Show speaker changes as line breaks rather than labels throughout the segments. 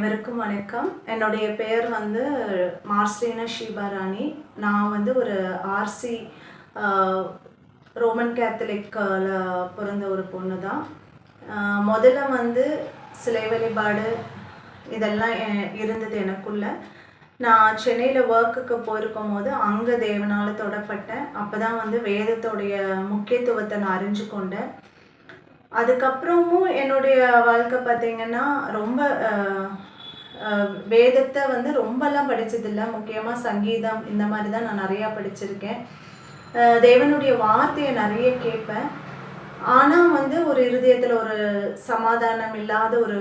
அனைவருக்கும் வணக்கம். என்னுடைய பெயர் வந்து மார்ஸ்லீனா ஷீபாராணி. நான் வந்து ஒரு ஆர்சி ரோமன் கேத்தலிக்கில் பிறந்த ஒரு பொண்ணு தான். முதல்ல வந்து சிலை வழிபாடு இதெல்லாம் இருந்தது எனக்குள்ள. நான் சென்னையில் ஒர்க்குக்கு போயிருக்கும் போது அங்கே தேவனால் தொடப்பட்டேன். அப்போ தான் வந்து வேதத்தோடைய முக்கியத்துவத்தை நான் அறிஞ்சு கொண்டேன். அதுக்கப்புறமும் என்னுடைய வாழ்க்கை பார்த்திங்கன்னா ரொம்ப வேதத்தை வந்து ரொம்பலாம் படித்ததில்லை. முக்கியமாக சங்கீதம் இந்த மாதிரி தான் நான் நிறையா படிச்சிருக்கேன். தேவனுடைய வார்த்தையை நிறைய கேட்பேன். ஆனால் வந்து ஒரு இருதயத்தில் ஒரு சமாதானம் இல்லாத ஒரு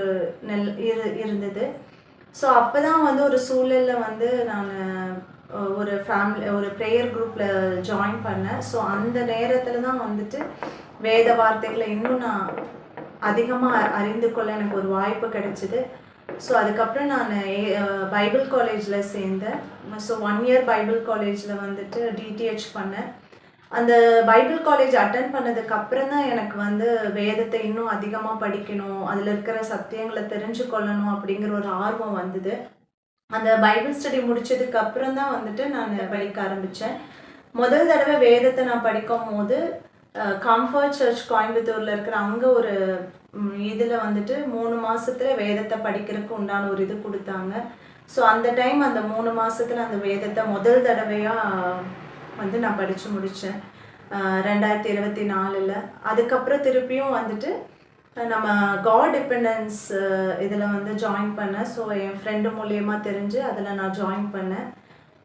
இருந்தது. ஸோ அப்போ தான் வந்து ஒரு சூழலில் வந்து நான் ஒரு ப்ரேயர் குரூப்பில் ஜாயின் பண்ணேன். ஸோ அந்த நேரத்தில் தான் வந்துட்டு வேத வார்த்தைகளை இன்னும் நான் அதிகமாக அறிந்து கொள்ள எனக்கு ஒரு வாய்ப்பு கிடைச்சிது. ஸோ அதுக்கப்புறம் நான் பைபிள் காலேஜில் சேர்ந்தேன். ஸோ 1 இயர் பைபிள் காலேஜில் வந்துட்டு டிடிஹெச் பண்ணேன். அந்த பைபிள் காலேஜ் அட்டன் பண்ணதுக்கப்புறம் தான் எனக்கு வந்து வேதத்தை இன்னும் அதிகமாக படிக்கணும், அதில் இருக்கிற சத்தியங்களை தெரிஞ்சு கொள்ளணும் அப்படிங்கிற ஒரு ஆர்வம் வந்தது. அந்த பைபிள் ஸ்டடி முடித்ததுக்கு அப்புறம் தான் வந்துட்டு நான் படிக்க ஆரம்பித்தேன். முதல் தடவை வேதத்தை நான் படிக்கும் போது கம்ஃபர்ட் சர்ச் கோயம்புத்தூரில் இருக்கிற அங்கே ஒரு இதில் வந்துட்டு 3 மாதத்தில் வேதத்தை படிக்கிறதுக்கு உண்டான ஒரு இது கொடுத்தாங்க. ஸோ அந்த டைம் அந்த 3 மாதத்தில் அந்த வேதத்தை முதல் தடவையாக வந்து நான் படித்து முடித்தேன் 2024. அதுக்கப்புறம் திருப்பியும் வந்துட்டு நம்ம காட் டிபெண்டன்ஸ் இதில் வந்து ஜாயின் பண்ணேன். ஸோ என் ஃப்ரெண்டு மூலியமாக தெரிஞ்சு அதில் நான் ஜாயின் பண்ணேன்.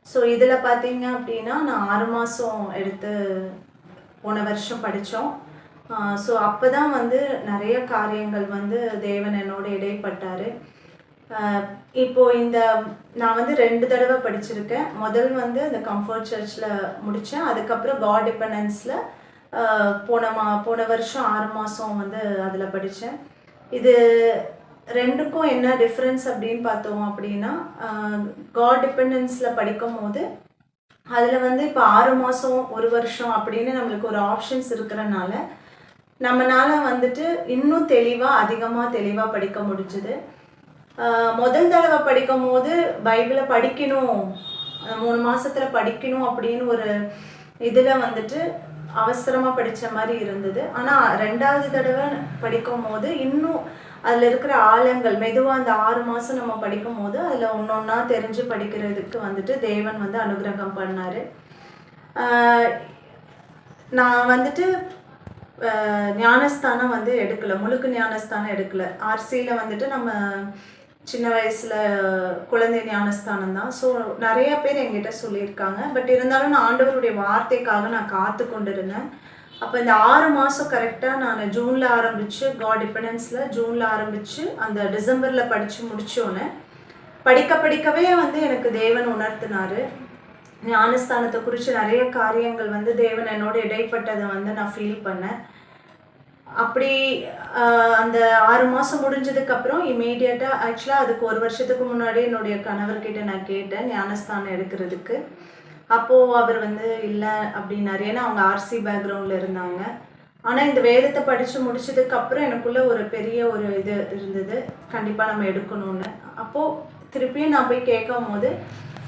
ஸோ இதில் பார்த்தீங்க அப்படின்னா நான் 6 மாதம் எடுத்து போன வருஷம் படித்தோம். ஸோ அப்போ தான் வந்து நிறைய காரியங்கள் வந்து தேவன் என்னோட இடைப்பட்டார். இப்போது நான் வந்து 2 தடவை படிச்சிருக்கேன். முதல் வந்து இந்த கம்ஃபர்ட் சர்ச்சில் முடித்தேன். அதுக்கப்புறம் காட் டிபெண்டன்ஸில் போன வருஷம் 6 மாதம் வந்து அதில் படித்தேன். இது ரெண்டுக்கும் என்ன டிஃப்ரென்ஸ் அப்படின்னு பார்த்தோம் அப்படின்னா, காட் டிபெண்டன்ஸில் படிக்கும் போது அதில் வந்து இப்போ 6 மாதம் 1 வருஷம் அப்படின்னு நம்மளுக்கு ஒரு ஆப்ஷன்ஸ் இருக்கிறனால நம்மளால் வந்துட்டு இன்னும் அதிகமாக தெளிவாக படிக்க முடிஞ்சுது. முதல் தடவை படிக்கும் போது பைபிளை படிக்கணும், 3 மாதத்தில் படிக்கணும் அப்படின்னு ஒரு இதில் வந்துட்டு அவசரமாக படித்த மாதிரி இருந்தது. ஆனால் 2வது தடவை படிக்கும் போது இன்னும் அதில் இருக்கிற ஆழங்கள் மெதுவாக அந்த 6 மாதம் நம்ம படிக்கும் போது அதில் ஒன்றா தெரிஞ்சு படிக்கிறதுக்கு வந்துட்டு தேவன் வந்து அனுகிரகம் பண்ணார். நான் வந்துட்டு ஞானஸ்தானம் வந்து எடுக்கலை, முழுக்க ஞானஸ்தானம் எடுக்கலை. ஆர்சியில் வந்துட்டு நம்ம சின்ன வயசில் குழந்தை ஞானஸ்தானம் தான். ஸோ நிறைய பேர் என்கிட்ட சொல்லியிருக்காங்க. பட் இருந்தாலும் நான் ஆண்டவருடைய வார்த்தைக்காக நான் காத்து கொண்டு இருந்தேன். அப்போ இந்த 6 மாதம் கரெக்டாக நான் ஜூனில் ஆரம்பித்து காட் டிபெண்டன்ஸில் ஜூனில் ஆரம்பித்து அந்த டிசம்பரில் படித்து முடித்தோன்னே படிக்கவே வந்து எனக்கு தேவன் உணர்த்தினார். ஞானஸ்தானத்தை குறித்து நிறைய காரியங்கள் வந்து தேவன் என்னோட இடைப்பட்டதை வந்து நான் ஃபீல் பண்ணேன். அப்படி அந்த 6 மாதம் முடிஞ்சதுக்கப்புறம் இமீடியட்டாக ஆக்சுவலாக அதுக்கு 1 வருஷத்துக்கு முன்னாடி என்னுடைய கணவர்கிட்ட நான் கேட்டேன் ஞானஸ்தானம் எடுக்கிறதுக்கு. அப்போது அவர் வந்து இல்லை அப்படின்னாரு. ஏன்னா அவங்க ஆர்சி பேக்ரவுண்டில் இருந்தாங்க. ஆனால் இந்த வேதத்தை படித்து முடிச்சதுக்கப்புறம் எனக்குள்ளே ஒரு பெரிய ஒரு இது இருந்தது, கண்டிப்பாக நம்ம எடுக்கணும்னு. அப்போது திருப்பியும் நான் போய் கேட்கும் போது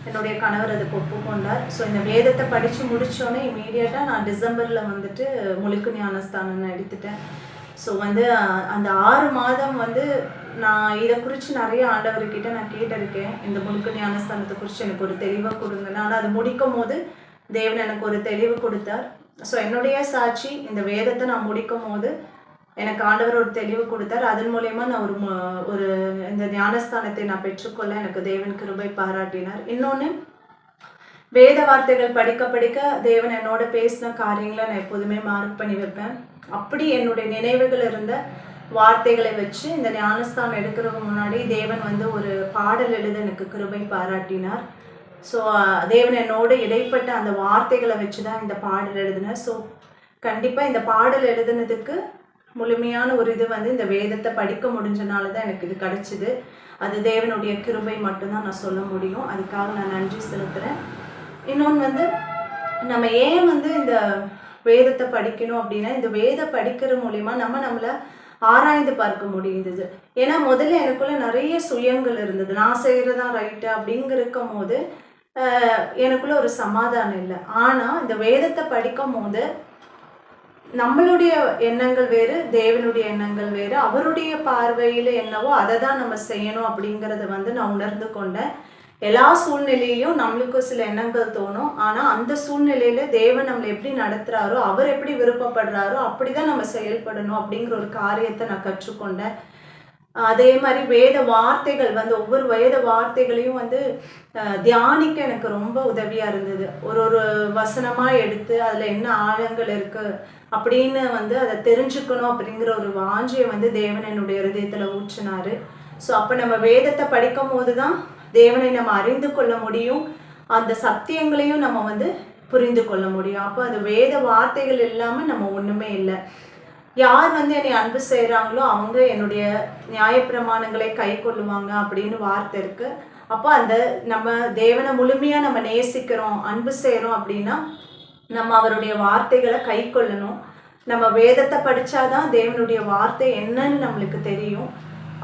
என்னுடைய கணவர் அதுக்கு ஒப்புக்கொண்டார். ஸோ இந்த வேதத்தை படித்து முடித்தோன்னே இமீடியட்டாக நான் டிசம்பரில் வந்துட்டு முழுக்க ஞானஸ்தானம் எடுத்துட்டேன். ஸோ வந்து அந்த 6 மாதம் வந்து நான் இதை குறித்து நிறைய ஆண்டவர்கிட்ட நான் கேட்டிருக்கேன். இந்த முழுக்க ஞானஸ்தானத்தை குறித்து எனக்கு ஒரு தெளிவாக கொடுங்கன்னு. ஆனால் அது முடிக்கும் போது தேவன் எனக்கு ஒரு தெளிவு கொடுத்தார். ஸோ என்னுடைய சாட்சி, இந்த வேதத்தை நான் முடிக்கும் போது எனக்கு ஆண்டவர் ஒரு தெளிவு கொடுத்தார். அதன் மூலயமா நான் ஒரு இந்த ஞானஸ்தானத்தை நான் பெற்றுக்கொள்ள எனக்கு தேவன் கிருபை பாராட்டினார். இன்னொன்று, வேத வார்த்தைகள் படிக்க தேவன் என்னோட பேசின காரியங்களை நான் எப்போதுமே மார்க் பண்ணி வைப்பேன். அப்படி என்னுடைய நினைவுகள் இருந்த வார்த்தைகளை வச்சு இந்த ஞானஸ்தானம் எடுக்கிறதுக்கு முன்னாடி தேவன் வந்து ஒரு பாடல் எழுத எனக்கு கிருபை பாராட்டினார். ஸோ தேவன் என்னோட இடைப்பட்ட அந்த வார்த்தைகளை வச்சு தான் இந்த பாடல் எழுதினேன். ஸோ கண்டிப்பாக இந்த பாடல் எழுதுனதுக்கு முழுமையான ஒரு இது வந்து இந்த வேதத்தை படிக்க முடிஞ்சனால தான் எனக்கு இது கிடச்சிது. அது தேவனுடைய கிருபை மட்டும்தான் நான் சொல்ல முடியும். அதுக்காக நான் நன்றி செலுத்துகிறேன். இன்னொன்று வந்து நம்ம ஏன் வந்து இந்த வேதத்தை படிக்கணும் அப்படின்னா, இந்த வேத படிக்கிற மூலிமா நம்மளை ஆராய்ந்து பார்க்க முடிந்தது. ஏன்னா முதல்ல எனக்குள்ள நிறைய சுயங்கள் இருந்தது. நான் செய்கிறதா ரைட்டு அப்படிங்க இருக்கும் போது எனக்குள்ள ஒரு சமாதானம் இல்லை. ஆனால் இந்த வேதத்தை படிக்கும் போது நம்மளுடைய எண்ணங்கள் வேறு, தேவனுடைய எண்ணங்கள் வேறு. அவருடைய பார்வையில் என்னவோ அதை தான் நம்ம செய்யணும் அப்படிங்கிறத நான் உணர்ந்து கொண்டேன். எல்லா சூழ்நிலையிலையும் நம்மளுக்கு சில எண்ணங்கள் தோணும். ஆனால் அந்த சூழ்நிலையில தேவன் நம்மளை எப்படி நடத்துகிறாரோ, அவர் எப்படி விருப்பப்படுறாரோ அப்படி தான் நம்ம செயல்படணும் அப்படிங்கிற ஒரு காரியத்தை நான் கற்றுக்கொண்டேன். அதே மாதிரி வேத வார்த்தைகள் ஒவ்வொரு வேத வார்த்தைகளையும் தியானிக்க எனக்கு ரொம்ப உதவியாக இருந்தது. ஒரு ஒரு வசனமாக எடுத்து அதில் என்ன ஆழங்கள் இருக்குது அப்படின்னு அதை தெரிஞ்சுக்கணும் அப்படிங்கிற ஒரு வாஞ்சியை தேவன் என்னுடைய இருதயத்தில் ஊற்றினார். ஸோ அப்போ நம்ம வேதத்தை படிக்கும் போது தான் தேவனை நம்ம அறிந்து கொள்ள முடியும், அந்த சத்தியங்களையும் நம்ம புரிந்து கொள்ள முடியும். அப்போ அது வேத வார்த்தைகள் இல்லாமல் நம்ம ஒன்றுமே இல்லை. யார் என்னை அன்பு செய்கிறாங்களோ அவங்க என்னுடைய நியாயப்பிரமாணங்களை கை கொள்ளுவாங்க அப்படின்னு வார்த்தை இருக்குது. அப்போ அந்த நம்ம தேவனை முழுமையாக நம்ம நேசிக்கிறோம், அன்பு செய்கிறோம் அப்படின்னா நம்ம அவருடைய வார்த்தைகளை கை கொள்ளணும். நம்ம வேதத்தை படித்தாதான் தேவனுடைய வார்த்தை என்னன்னு நம்மளுக்கு தெரியும்.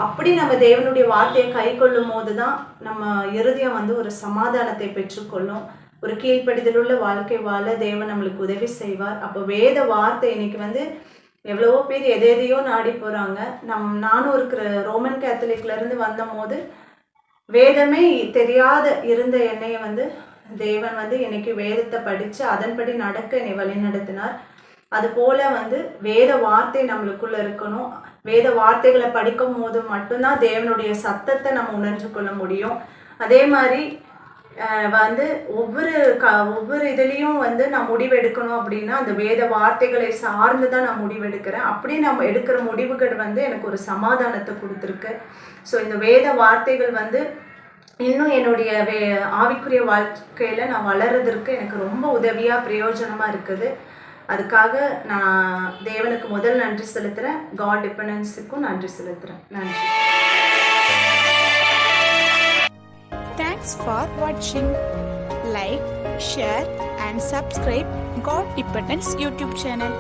அப்படி நம்ம தேவனுடைய வார்த்தையை கை கொள்ளும் போது தான் நம்ம இருதயம் ஒரு சமாதானத்தை பெற்றுக்கொள்ளும். ஒரு கீழ்ப்படிதலுள்ள வாழ்க்கை வாழ தேவன் நம்மளுக்கு உதவி செய்வார். அப்போ வேத வார்த்தை இன்னைக்கு எவ்வளவோ பேர் எதையோ நாடி போகிறாங்க. நானும் இருக்கிற ரோமன் கேத்தலிக்லேருந்து வந்தபோது வேதமே தெரியாத இருந்த என்னைய தேவன் இன்னைக்கு வேதத்தை படித்து அதன்படி நடக்க என்னை வழிநடத்தினார். அதுபோல் வேத வார்த்தை நம்மளுக்குள்ளே இருக்கணும். வேத வார்த்தைகளை படிக்கும் போது மட்டும்தான் தேவனுடைய சத்தத்தை நம்ம உணர்ந்து கொள்ள முடியும். அதே மாதிரி ஒவ்வொரு இதுலேயும் நான் முடிவெடுக்கணும் அப்படின்னா அந்த வேத வார்த்தைகளை சார்ந்து தான் நான் முடிவெடுக்கிறேன். அப்படி நம்ம எடுக்கிற முடிவுகள் எனக்கு ஒரு சமாதானத்தை கொடுத்துருக்கு. ஸோ இந்த வேத வார்த்தைகள் இன்னும் என்னுடைய ஆவிக்குரிய வாழ்க்கையில் நான் வளர்றதற்கு எனக்கு ரொம்ப உதவியாக பிரயோஜனமாக இருக்குது. அதுக்காக நான் தேவனுக்கு முதல் நன்றி செலுத்துகிறேன். காட் டிபெண்டன்ஸுக்கும் நன்றி செலுத்துகிறேன். நன்றி.
Thanks for watching. Like, share and subscribe God Dependence YouTube channel.